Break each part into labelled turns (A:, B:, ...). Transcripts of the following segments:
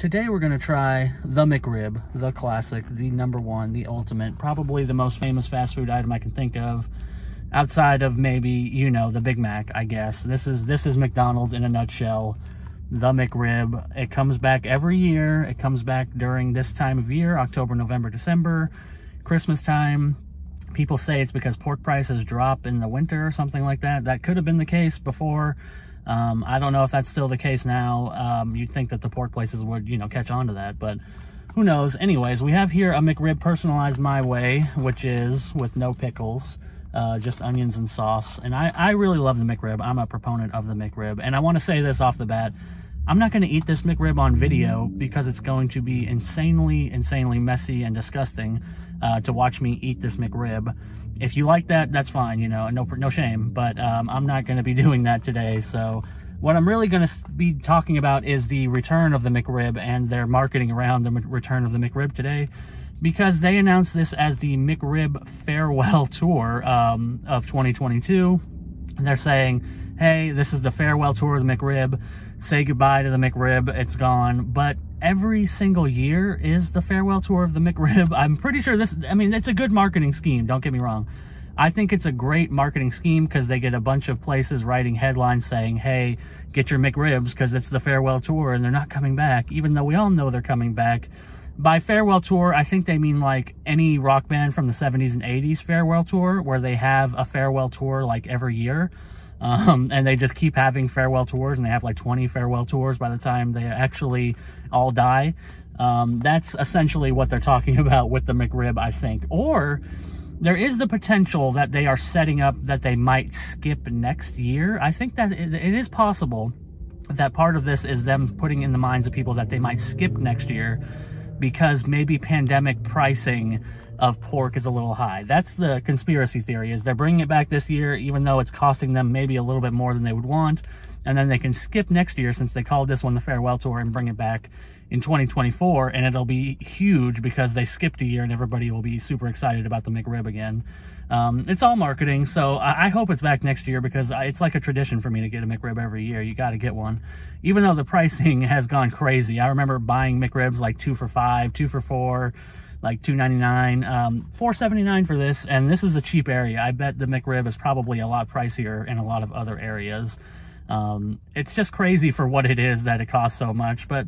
A: Today we're going to try the McRib, the classic, the number one, the ultimate, probably the most famous fast food item I can think of, outside of maybe, you know, the Big Mac, I guess. This is McDonald's in a nutshell, the McRib. It comes back every year. It comes back during this time of year, October, November, December, Christmas time. People say it's because pork prices drop in the winter or something like that. That could have been the case before. I don't know if that's still the case now. You'd think that the pork places would, you know, catch on to that, but who knows? Anyways, we have here a McRib personalized my way, which is with no pickles, just onions and sauce. And I really love the McRib. I'm a proponent of the McRib. And I want to say this off the bat. I'm not going to eat this McRib on video because it's going to be insanely messy and disgusting to watch me eat this McRib. If you like that, that's fine, you know, no shame, but I'm not going to be doing that today. So what I'm really going to be talking about is the return of the McRib and their marketing around the return of the McRib today, because they announced this as the McRib farewell tour of 2022. And they're saying, hey, this is the farewell tour of the McRib. Say goodbye to the McRib. It's gone. But every single year is the farewell tour of the McRib. I'm pretty sure it's a good marketing scheme. Don't get me wrong. I think it's a great marketing scheme because they get a bunch of places writing headlines saying, hey, get your McRibs because it's the farewell tour and they're not coming back, even though we all know they're coming back. By farewell tour, I think they mean like any rock band from the 70s and 80s farewell tour, where they have a farewell tour like every year. And they just keep having farewell tours, and they have like 20 farewell tours by the time they actually all die. That's essentially what they're talking about with the McRib, I think. Or there is the potential that they are setting up that they might skip next year. I think that it is possible that part of this is them putting in the minds of people that they might skip next year because maybe pandemic pricing of pork is a little high. That's the conspiracy theory, is they're bringing it back this year even though it's costing them maybe a little bit more than they would want, and then they can skip next year since they called this one the farewell tour and bring it back in 2024, and it'll be huge because they skipped a year and everybody will be super excited about the McRib again. It's all marketing, so I hope it's back next year because it's like a tradition for me to get a McRib every year. You got to get one, even though the pricing has gone crazy. I remember buying McRibs like 2 for $5, 2 for $4, like $2.99, $4.79 for this, and this is a cheap area. I bet the McRib is probably a lot pricier in a lot of other areas. It's just crazy for what it is that it costs so much, but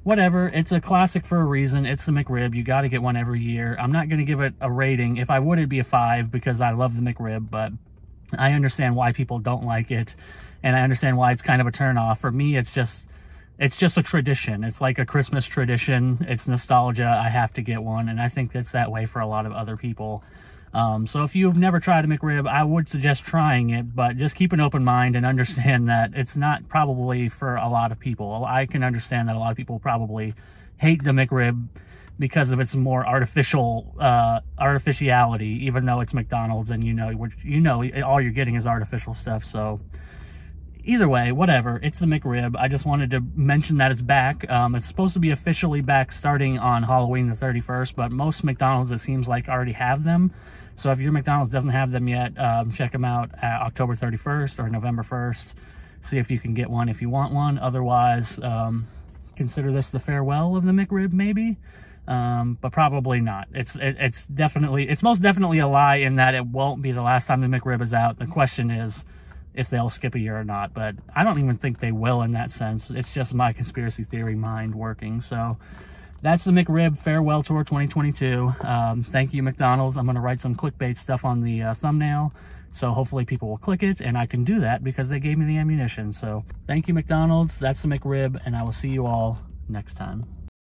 A: whatever. It's a classic for a reason. It's the McRib. You got to get one every year. I'm not going to give it a rating. If I would, it'd be a 5 because I love the McRib, but I understand why people don't like it, and I understand why it's kind of a turnoff. For me, it's just a tradition. It's like a Christmas tradition. It's nostalgia. I have to get one, and I think it's that way for a lot of other people. So if you've never tried a McRib, I would suggest trying it, but just keep an open mind and understand that it's not probably for a lot of people. I can understand that a lot of people probably hate the McRib because of its more artificiality, even though it's McDonald's and you know all you're getting is artificial stuff. So either way, whatever, it's the McRib. I just wanted to mention that it's back. It's supposed to be officially back starting on Halloween the 31st, but most McDonald's, it seems like, already have them. So if your McDonald's doesn't have them yet, check them out at October 31st or November 1st. See if you can get one if you want one. Otherwise, consider this the farewell of the McRib, maybe. But probably not. It's most definitely a lie in that it won't be the last time the McRib is out. The question is if they'll skip a year or not, but I don't even think they will in that sense. It's just my conspiracy theory mind working. So that's the McRib Farewell Tour 2022. Thank you, McDonald's. I'm going to write some clickbait stuff on the thumbnail, so hopefully people will click it, and I can do that because they gave me the ammunition. So thank you, McDonald's. That's the McRib, and I will see you all next time.